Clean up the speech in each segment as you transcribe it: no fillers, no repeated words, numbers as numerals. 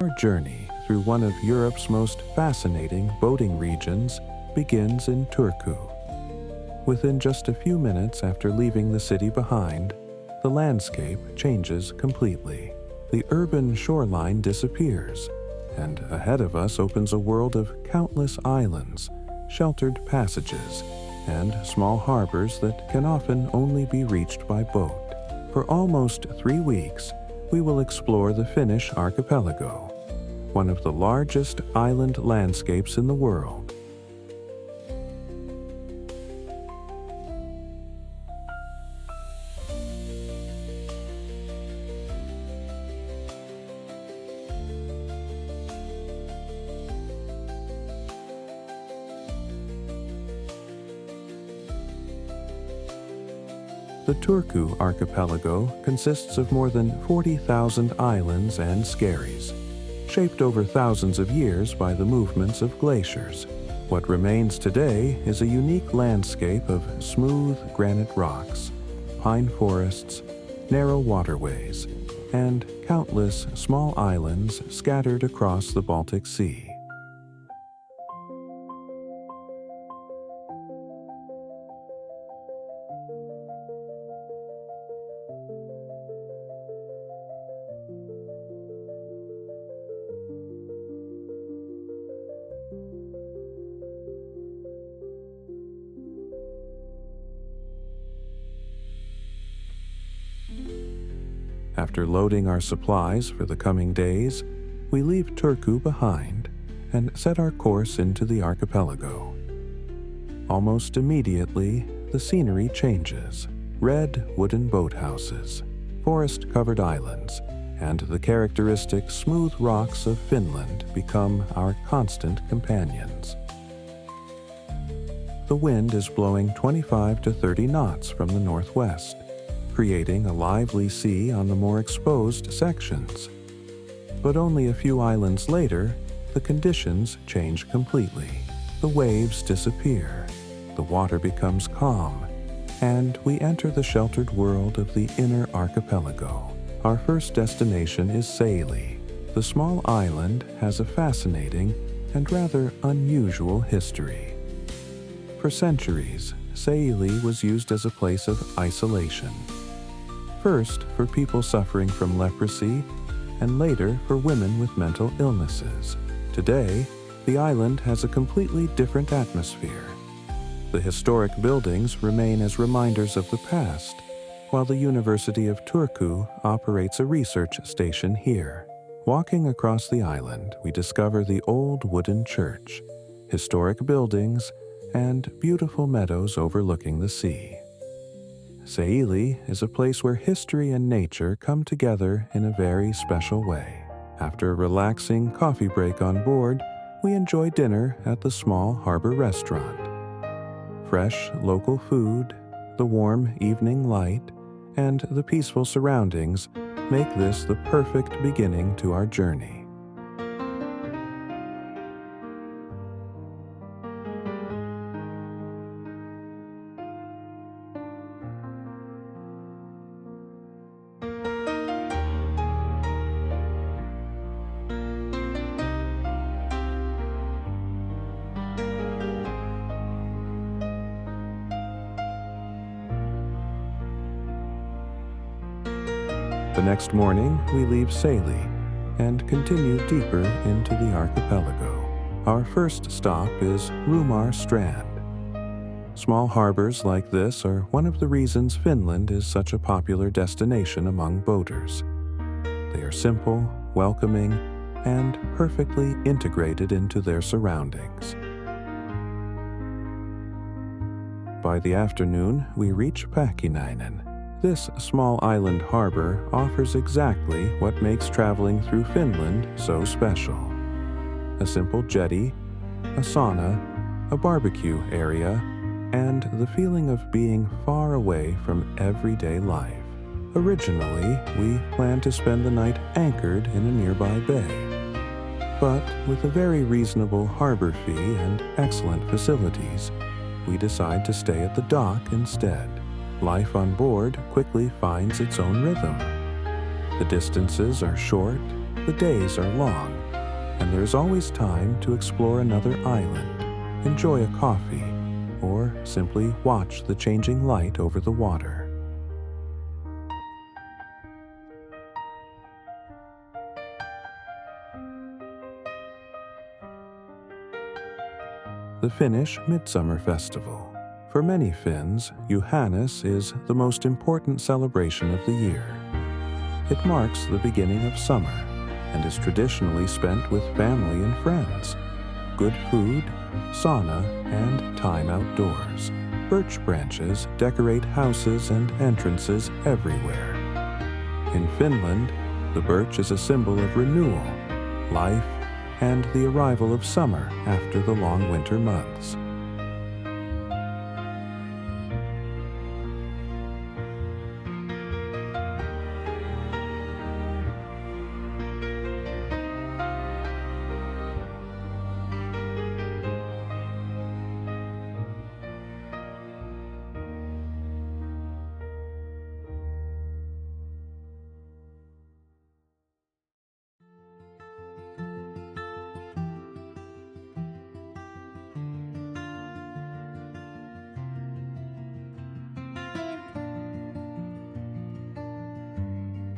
Our journey through one of Europe's most fascinating boating regions begins in Turku. Within just a few minutes after leaving the city behind, the landscape changes completely. The urban shoreline disappears, and ahead of us opens a world of countless islands, sheltered passages, and small harbors that can often only be reached by boat. For almost 3 weeks, we will explore the Finnish archipelago, one of the largest island landscapes in the world. The Turku Archipelago consists of more than 40,000 islands and skerries, shaped over thousands of years by the movements of glaciers. What remains today is a unique landscape of smooth granite rocks, pine forests, narrow waterways, and countless small islands scattered across the Baltic Sea. After loading our supplies for the coming days, we leave Turku behind and set our course into the archipelago. Almost immediately, the scenery changes. Red wooden boathouses, forest-covered islands, and the characteristic smooth rocks of Finland become our constant companions. The wind is blowing 25 to 30 knots from the northwest, creating a lively sea on the more exposed sections. But only a few islands later, the conditions change completely. The waves disappear, the water becomes calm, and we enter the sheltered world of the inner archipelago. Our first destination is Saili. The small island has a fascinating and rather unusual history. For centuries, Saili was used as a place of isolation. First for people suffering from leprosy, and later for women with mental illnesses. Today, the island has a completely different atmosphere. The historic buildings remain as reminders of the past, while the University of Turku operates a research station here. Walking across the island, we discover the old wooden church, historic buildings, and beautiful meadows overlooking the sea. Saili is a place where history and nature come together in a very special way. After a relaxing coffee break on board, we enjoy dinner at the small harbor restaurant. Fresh local food, the warm evening light, and the peaceful surroundings make this the perfect beginning to our journey. The next morning, we leave Saili and continue deeper into the archipelago. Our first stop is Rumar Strand. Small harbors like this are one of the reasons Finland is such a popular destination among boaters. They are simple, welcoming, and perfectly integrated into their surroundings. By the afternoon, we reach Päkkinainen. This small island harbor offers exactly what makes traveling through Finland so special. A simple jetty, a sauna, a barbecue area, and the feeling of being far away from everyday life. Originally, we planned to spend the night anchored in a nearby bay. But with a very reasonable harbor fee and excellent facilities, we decide to stay at the dock instead. Life on board quickly finds its own rhythm. The distances are short, The days are long, and there's always time to explore another island, enjoy a coffee, or simply watch the changing light over the water. The Finnish Midsummer Festival. For many Finns, Juhannus is the most important celebration of the year. It marks the beginning of summer and is traditionally spent with family and friends. Good food, sauna, and time outdoors. Birch branches decorate houses and entrances everywhere. In Finland, the birch is a symbol of renewal, life, and the arrival of summer after the long winter months.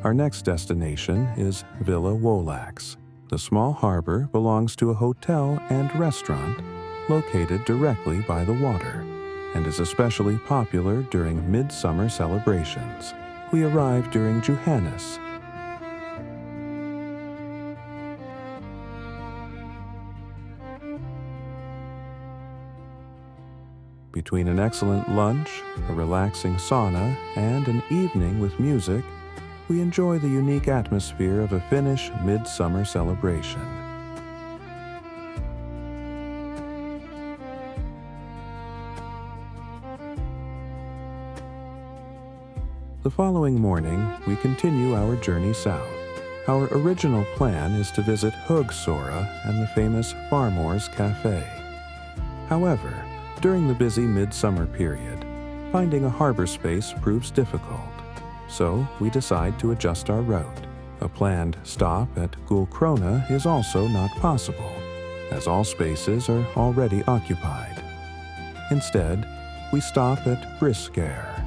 Our next destination is Villa Wolax. The small harbor belongs to a hotel and restaurant located directly by the water and is especially popular during midsummer celebrations. We arrived during Juhannus. Between an excellent lunch, a relaxing sauna, and an evening with music, we enjoy the unique atmosphere of a Finnish midsummer celebration. The following morning, we continue our journey south. Our original plan is to visit Högsora and the famous Farmors Café. However, during the busy midsummer period, finding a harbor space proves difficult. So we decide to adjust our route. A planned stop at Gulkrona is also not possible, as all spaces are already occupied. Instead, we stop at Briskare,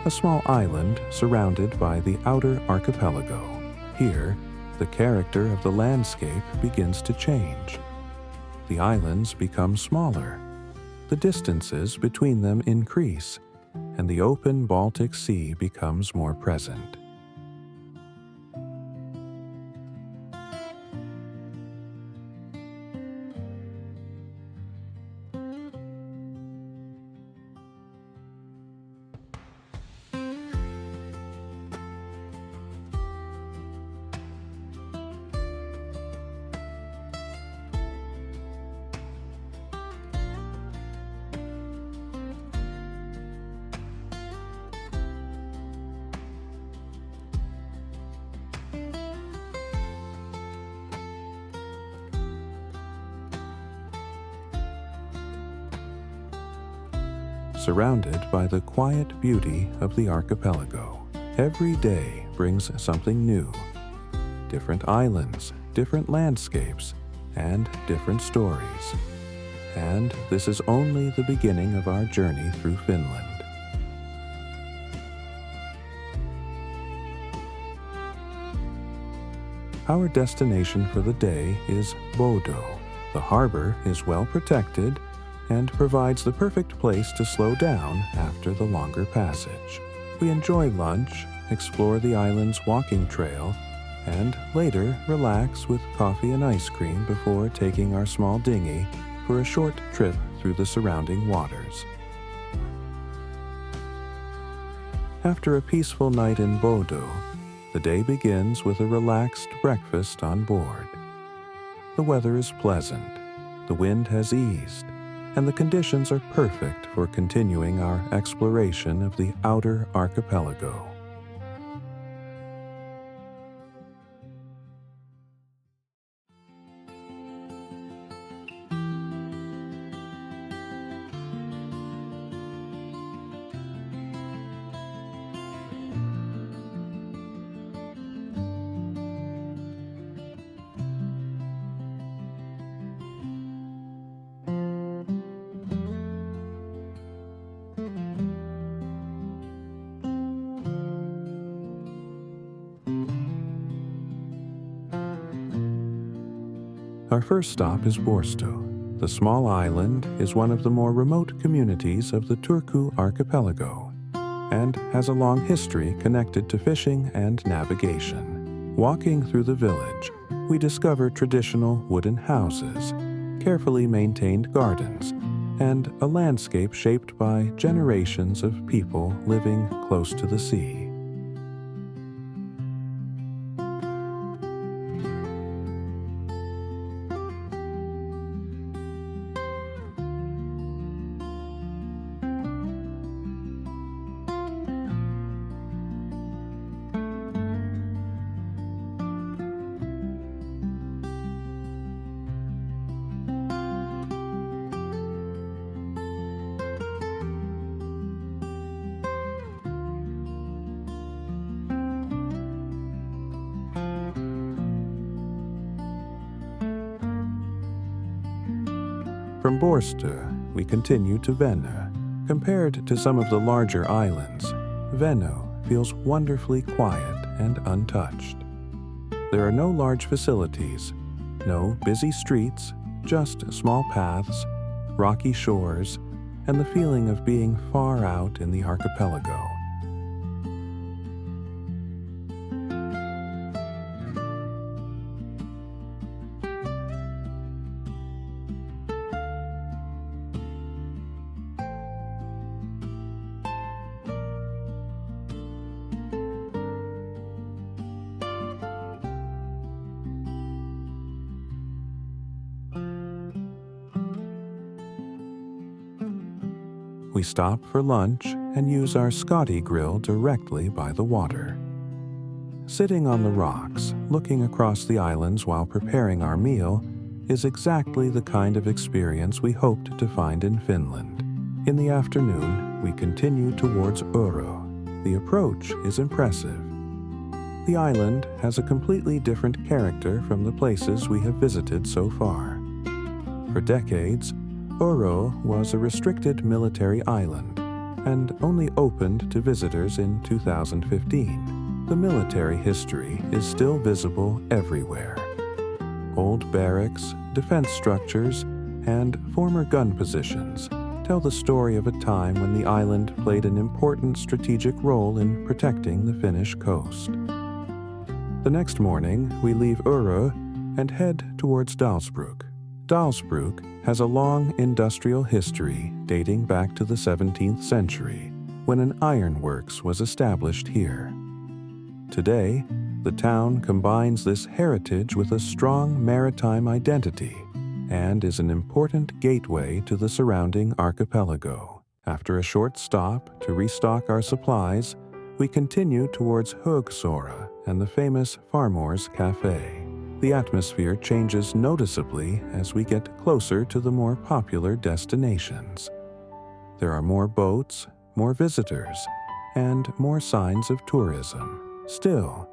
a small island surrounded by the outer archipelago. Here, the character of the landscape begins to change. The islands become smaller, the distances between them increase, and the open Baltic Sea becomes more present. Surrounded by the quiet beauty of the archipelago, every day brings something new. Different islands, different landscapes, and different stories. And this is only the beginning of our journey through Finland. Our destination for the day is Bodo. The harbor is well protected and provides the perfect place to slow down after the longer passage. We enjoy lunch, explore the island's walking trail, and later relax with coffee and ice cream before taking our small dinghy for a short trip through the surrounding waters. After a peaceful night in Bodo, the day begins with a relaxed breakfast on board. The weather is pleasant, the wind has eased, and the conditions are perfect for continuing our exploration of the outer archipelago. Our first stop is Borsto. The small island is one of the more remote communities of the Turku Archipelago and has a long history connected to fishing and navigation. Walking through the village, we discover traditional wooden houses, carefully maintained gardens, and a landscape shaped by generations of people living close to the sea. From Borsto, we continue to Venö. Compared to some of the larger islands, Venö feels wonderfully quiet and untouched. There are no large facilities, no busy streets, just small paths, rocky shores, and the feeling of being far out in the archipelago. We stop for lunch and use our Scotty grill directly by the water. Sitting on the rocks, looking across the islands while preparing our meal, is exactly the kind of experience we hoped to find in Finland. In the afternoon, we continue towards Uro. The approach is impressive. The island has a completely different character from the places we have visited so far. For decades, Uro was a restricted military island and only opened to visitors in 2015. The military history is still visible everywhere. Old barracks, defense structures, and former gun positions tell the story of a time when the island played an important strategic role in protecting the Finnish coast. The next morning, we leave Uro and head towards Dalsbruk. Dalsbruk has a long industrial history dating back to the 17th century, when an ironworks was established here. Today, the town combines this heritage with a strong maritime identity and is an important gateway to the surrounding archipelago. After a short stop to restock our supplies, we continue towards Högsoara and the famous Farmors Café. The atmosphere changes noticeably as we get closer to the more popular destinations. There are more boats, more visitors, and more signs of tourism. Still,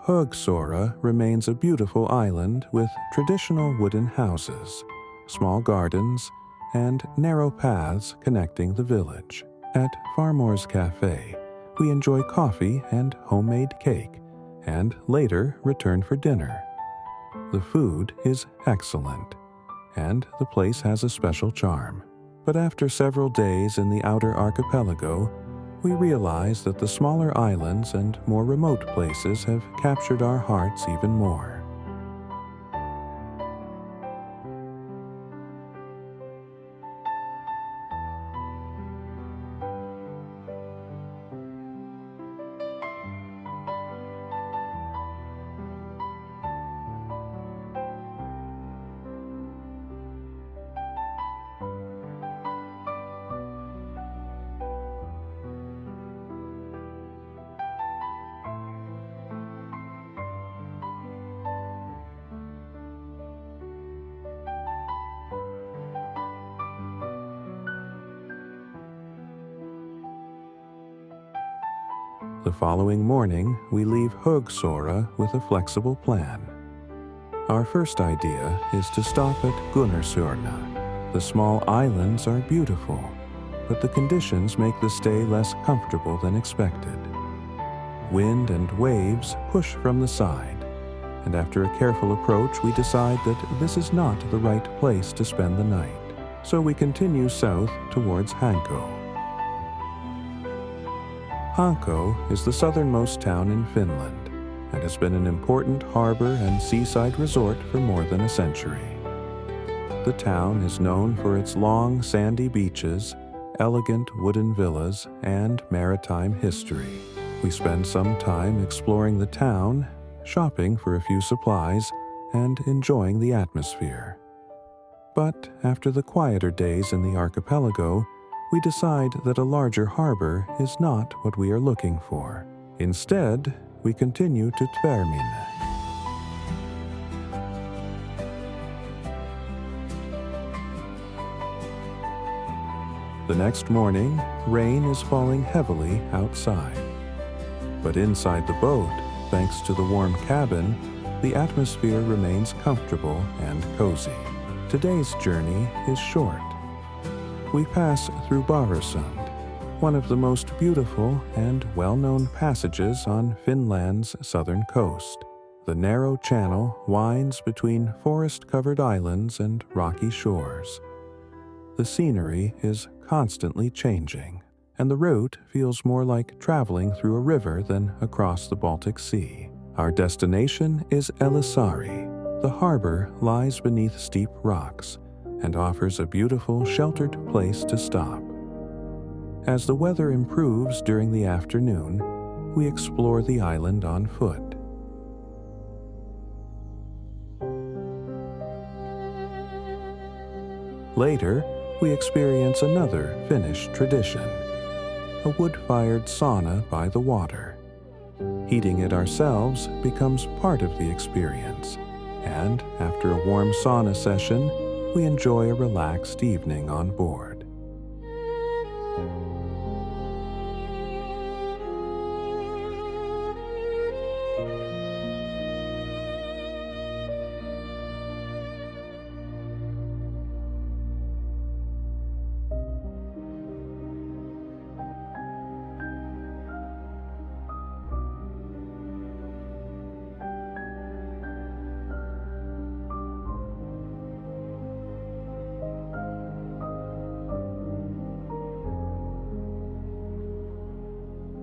Högsoara remains a beautiful island with traditional wooden houses, small gardens, and narrow paths connecting the village. At Farmors Café, we enjoy coffee and homemade cake, and later return for dinner. The food is excellent, and the place has a special charm. But after several days in the outer archipelago, we realize that the smaller islands and more remote places have captured our hearts even more. The following morning, we leave Högsoara with a flexible plan. Our first idea is to stop at Gunnarsörna. The small islands are beautiful, but the conditions make the stay less comfortable than expected. Wind and waves push from the side, and after a careful approach, we decide that this is not the right place to spend the night, so we continue south towards Hanko. Hanko is the southernmost town in Finland and has been an important harbor and seaside resort for more than a century. The town is known for its long, sandy beaches, elegant wooden villas, and maritime history. We spend some time exploring the town, shopping for a few supplies, and enjoying the atmosphere. But after the quieter days in the archipelago, we decide that a larger harbor is not what we are looking for. Instead, we continue to Pellinge. The next morning, rain is falling heavily outside. But inside the boat, thanks to the warm cabin, the atmosphere remains comfortable and cozy. Today's journey is short. We pass through Barosund, one of the most beautiful and well-known passages on Finland's southern coast. The narrow channel winds between forest-covered islands and rocky shores. The scenery is constantly changing, and the route feels more like traveling through a river than across the Baltic Sea. Our destination is Helsinki. The harbor lies beneath steep rocks and offers a beautiful, sheltered place to stop. As the weather improves during the afternoon, we explore the island on foot. Later, we experience another Finnish tradition, a wood-fired sauna by the water. Heating it ourselves becomes part of the experience, and after a warm sauna session, we enjoy a relaxed evening on board.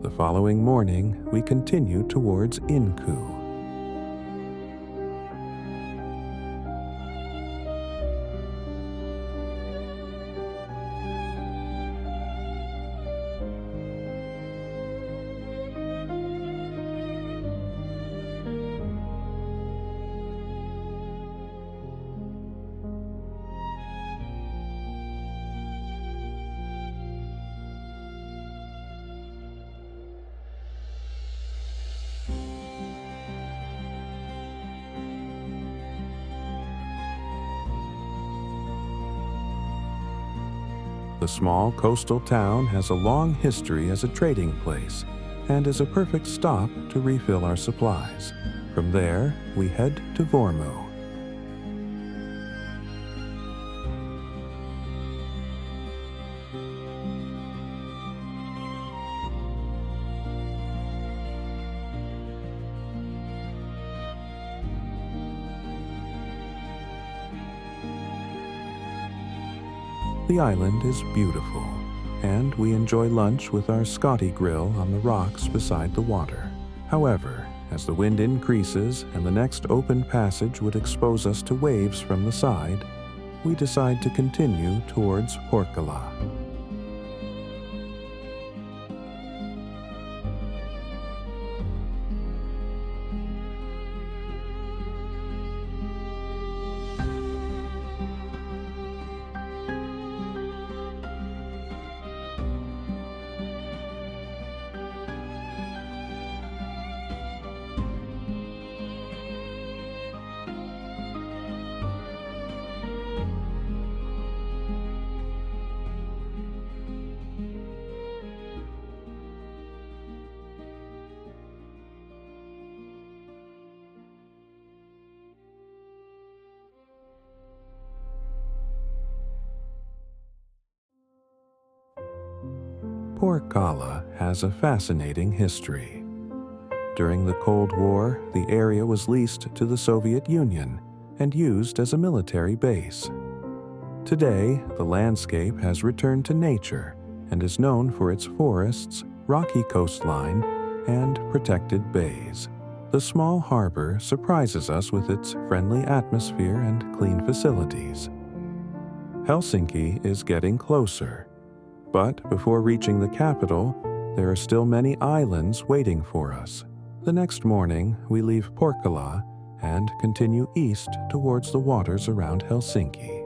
The following morning, we continue towards Inku. The small coastal town has a long history as a trading place and is a perfect stop to refill our supplies. From there, we head to Porvoo. The island is beautiful, and we enjoy lunch with our Scotty grill on the rocks beside the water. However, as the wind increases and the next open passage would expose us to waves from the side, we decide to continue towards Porvoo. Porvoo has a fascinating history. During the Cold War, the area was leased to the Soviet Union and used as a military base. Today, the landscape has returned to nature and is known for its forests, rocky coastline, and protected bays. The small harbor surprises us with its friendly atmosphere and clean facilities. Helsinki is getting closer, but before reaching the capital, there are still many islands waiting for us. The next morning, we leave Porkkala and continue east towards the waters around Helsinki.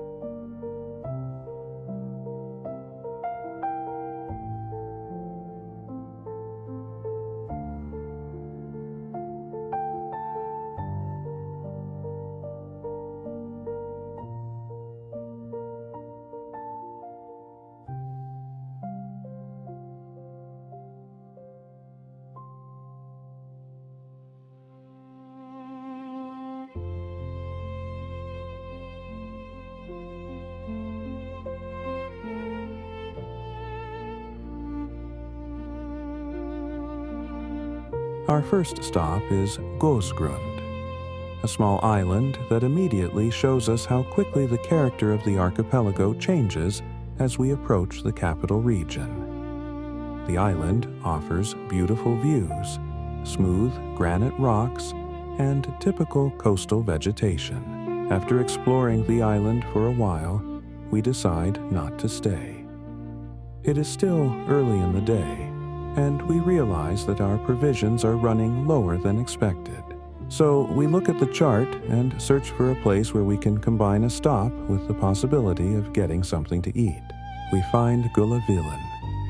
Our first stop is Gåsgrund, a small island that immediately shows us how quickly the character of the archipelago changes as we approach the capital region. The island offers beautiful views, smooth granite rocks, and typical coastal vegetation. After exploring the island for a while, we decide not to stay. It is still early in the day, and we realize that our provisions are running lower than expected. So we look at the chart and search for a place where we can combine a stop with the possibility of getting something to eat. We find Gulavilen.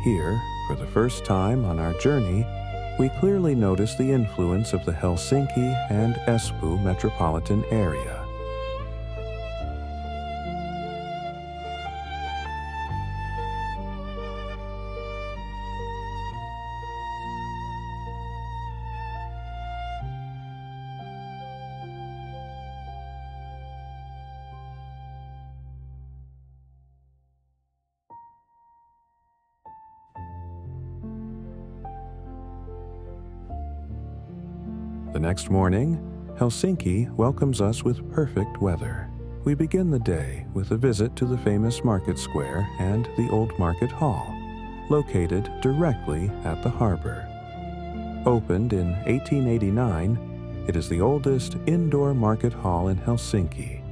Here, for the first time on our journey, we clearly notice the influence of the Helsinki and Espoo metropolitan area. The next morning, Helsinki welcomes us with perfect weather. We begin the day with a visit to the famous market square and the old market hall, located directly at the harbor. Opened in 1889, it is the oldest indoor market hall in Helsinki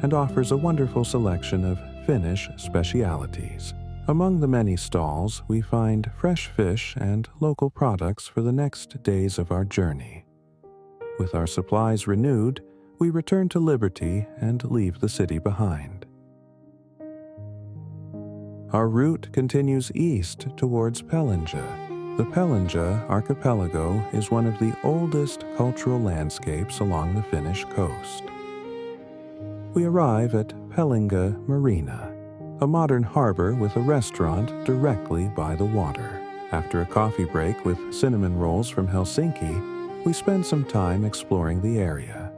and offers a wonderful selection of Finnish specialities. Among the many stalls, we find fresh fish and local products for the next days of our journey. With our supplies renewed, we return to Liberty and leave the city behind. Our route continues east towards Pellinge. The Pellinge Archipelago is one of the oldest cultural landscapes along the Finnish coast. We arrive at Pellinge Marina, a modern harbor with a restaurant directly by the water. After a coffee break with cinnamon rolls from Helsinki, we spend some time exploring the area.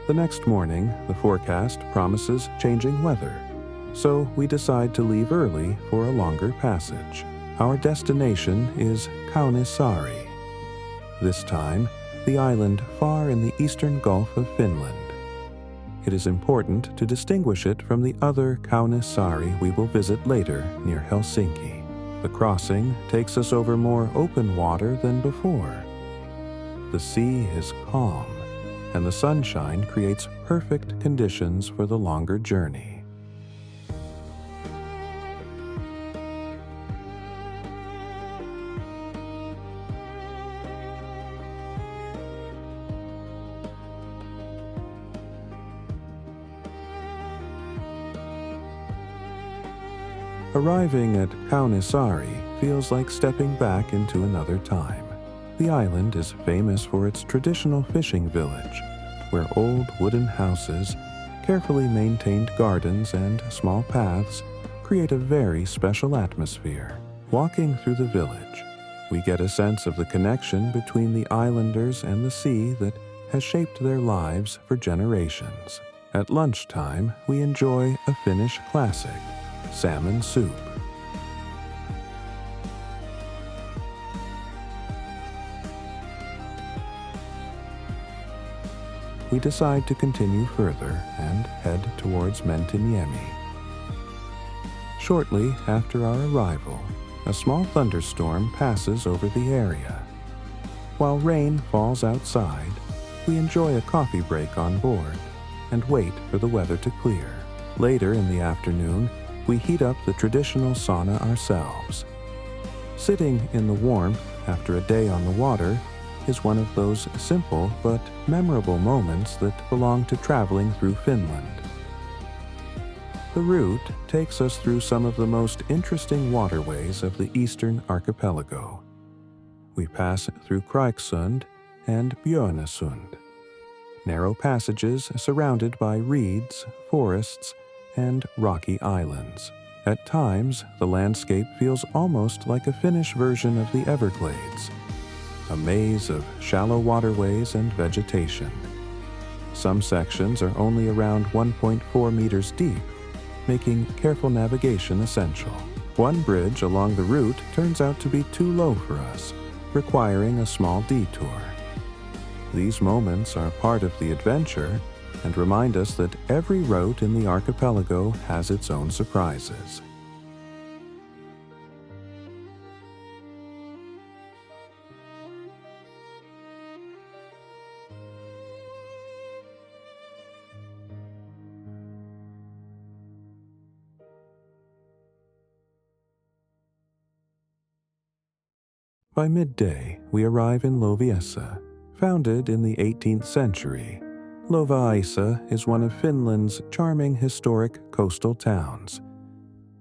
The next morning, the forecast promises changing weather, so we decide to leave early for a longer passage. Our destination is Kaunissaari, this time the island far in the eastern Gulf of Finland. It is important to distinguish it from the other Kaunissaari we will visit later near Helsinki. The crossing takes us over more open water than before. The sea is calm, and the sunshine creates perfect conditions for the longer journey. Arriving at Kaunissaari feels like stepping back into another time. The island is famous for its traditional fishing village, where old wooden houses, carefully maintained gardens, and small paths create a very special atmosphere. Walking through the village, we get a sense of the connection between the islanders and the sea that has shaped their lives for generations. At lunchtime, we enjoy a Finnish classic, salmon soup. We decide to continue further and head towards Mentiniemi. Shortly after our arrival, a small thunderstorm passes over the area. While rain falls outside, we enjoy a coffee break on board and wait for the weather to clear. Later in the afternoon, we heat up the traditional sauna ourselves. Sitting in the warmth after a day on the water is one of those simple but memorable moments that belong to traveling through Finland. The route takes us through some of the most interesting waterways of the eastern archipelago. We pass through Krijksund and Björnesund, narrow passages surrounded by reeds, forests, and rocky islands. At times, the landscape feels almost like a Finnish version of the Everglades, a maze of shallow waterways and vegetation. Some sections are only around 1.4 meters deep, making careful navigation essential. One bridge along the route turns out to be too low for us, requiring a small detour. These moments are part of the adventure and remind us that every route in the archipelago has its own surprises. By midday, we arrive in Loviisa. Founded in the 18th century, Loviisa is one of Finland's charming historic coastal towns.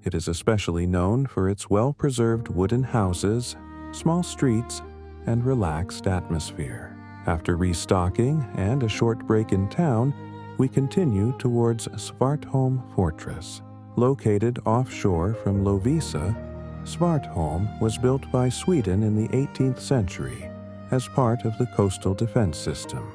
It is especially known for its well-preserved wooden houses, small streets, and relaxed atmosphere. After restocking and a short break in town, we continue towards Svartholm Fortress. Located offshore from Loviisa, Svartholm was built by Sweden in the 18th century as part of the coastal defense system.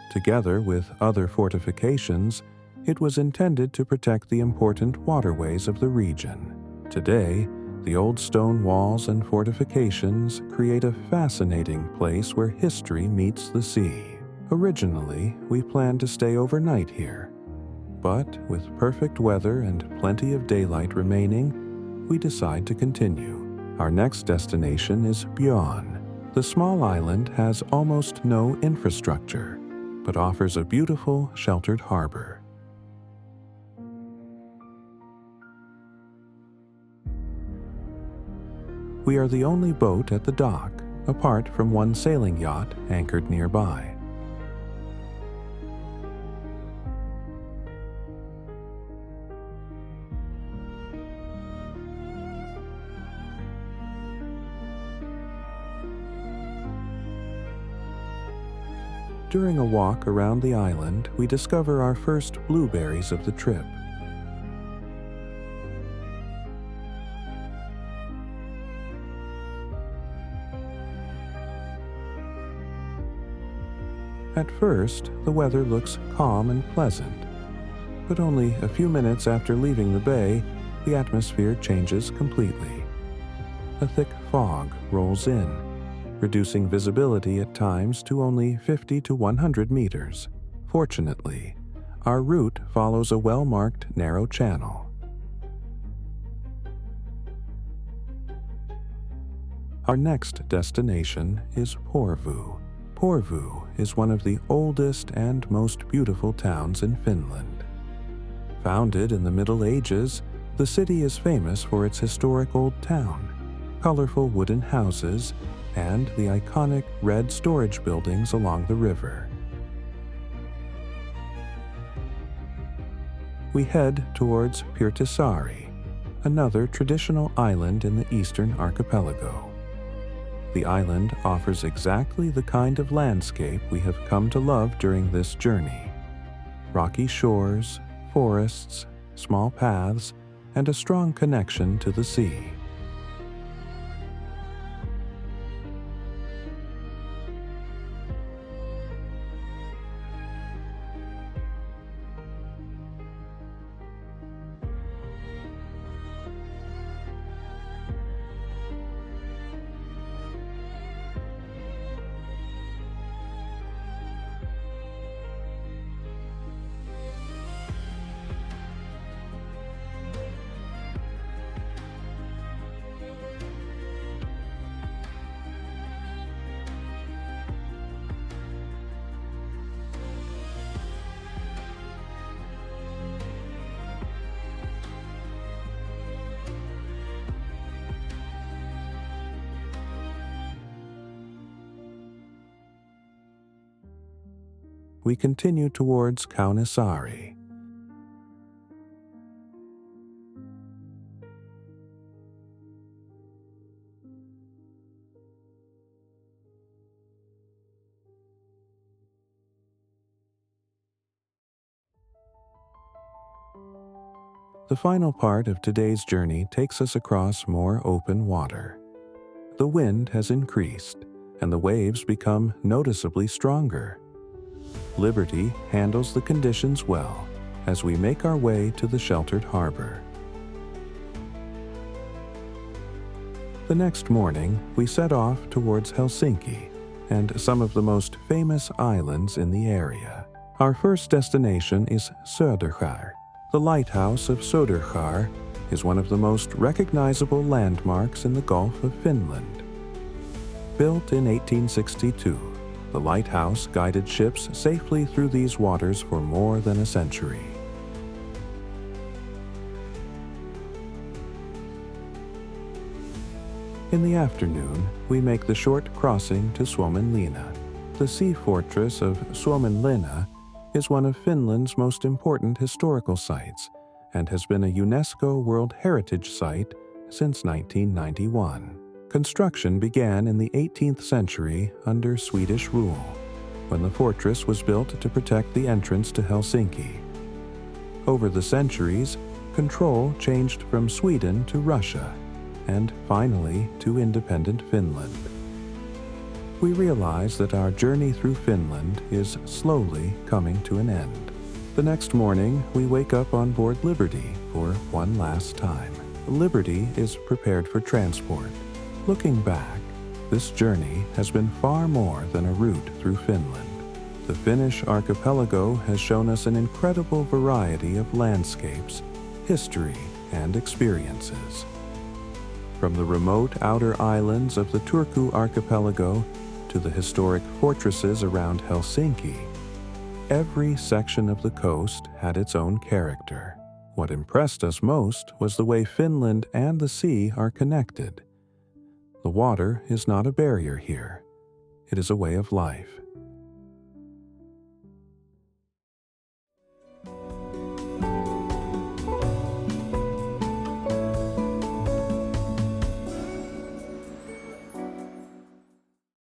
Together with other fortifications, it was intended to protect the important waterways of the region. Today, the old stone walls and fortifications create a fascinating place where history meets the sea. Originally, we planned to stay overnight here, but with perfect weather and plenty of daylight remaining, we decide to continue. Our next destination is Björn. The small island has almost no infrastructure, but offers a beautiful, sheltered harbor. We are the only boat at the dock, apart from one sailing yacht anchored nearby. During a walk around the island, we discover our first blueberries of the trip. At first, the weather looks calm and pleasant, but only a few minutes after leaving the bay, the atmosphere changes completely. A thick fog rolls in, reducing visibility at times to only 50 to 100 meters. Fortunately, our route follows a well-marked narrow channel. Our next destination is Porvoo. Porvoo is one of the oldest and most beautiful towns in Finland. Founded in the Middle Ages, the city is famous for its historic old town, colorful wooden houses, and the iconic red storage buildings along the river. We head towards Pirtissaari, another traditional island in the eastern archipelago. The island offers exactly the kind of landscape we have come to love during this journey. Rocky shores, forests, small paths, and a strong connection to the sea. we continue towards Kaunissaari. The final part of today's journey takes us across more open water. The wind has increased, and the waves become noticeably stronger. Liberty handles the conditions well as we make our way to the sheltered harbor. The next morning, we set off towards Helsinki and some of the most famous islands in the area. Our first destination is Söderskär. The lighthouse of Söderskär is one of the most recognizable landmarks in the Gulf of Finland. Built in 1862, the lighthouse guided ships safely through these waters for more than a century. In the afternoon, we make the short crossing to Suomenlinna. The sea fortress of Suomenlinna is one of Finland's most important historical sites and has been a UNESCO World Heritage Site since 1991. Construction began in the 18th century under Swedish rule, when the fortress was built to protect the entrance to Helsinki. Over the centuries, control changed from Sweden to Russia, and finally to independent Finland. We realize that our journey through Finland is slowly coming to an end. The next morning, we wake up on board Liberty for one last time. Liberty is prepared for transport. Looking back, this journey has been far more than a route through Finland. The Finnish archipelago has shown us an incredible variety of landscapes, history, and experiences. From the remote outer islands of the Turku Archipelago to the historic fortresses around Helsinki, every section of the coast had its own character. What impressed us most was the way Finland and the sea are connected. The water is not a barrier here. It is a way of life.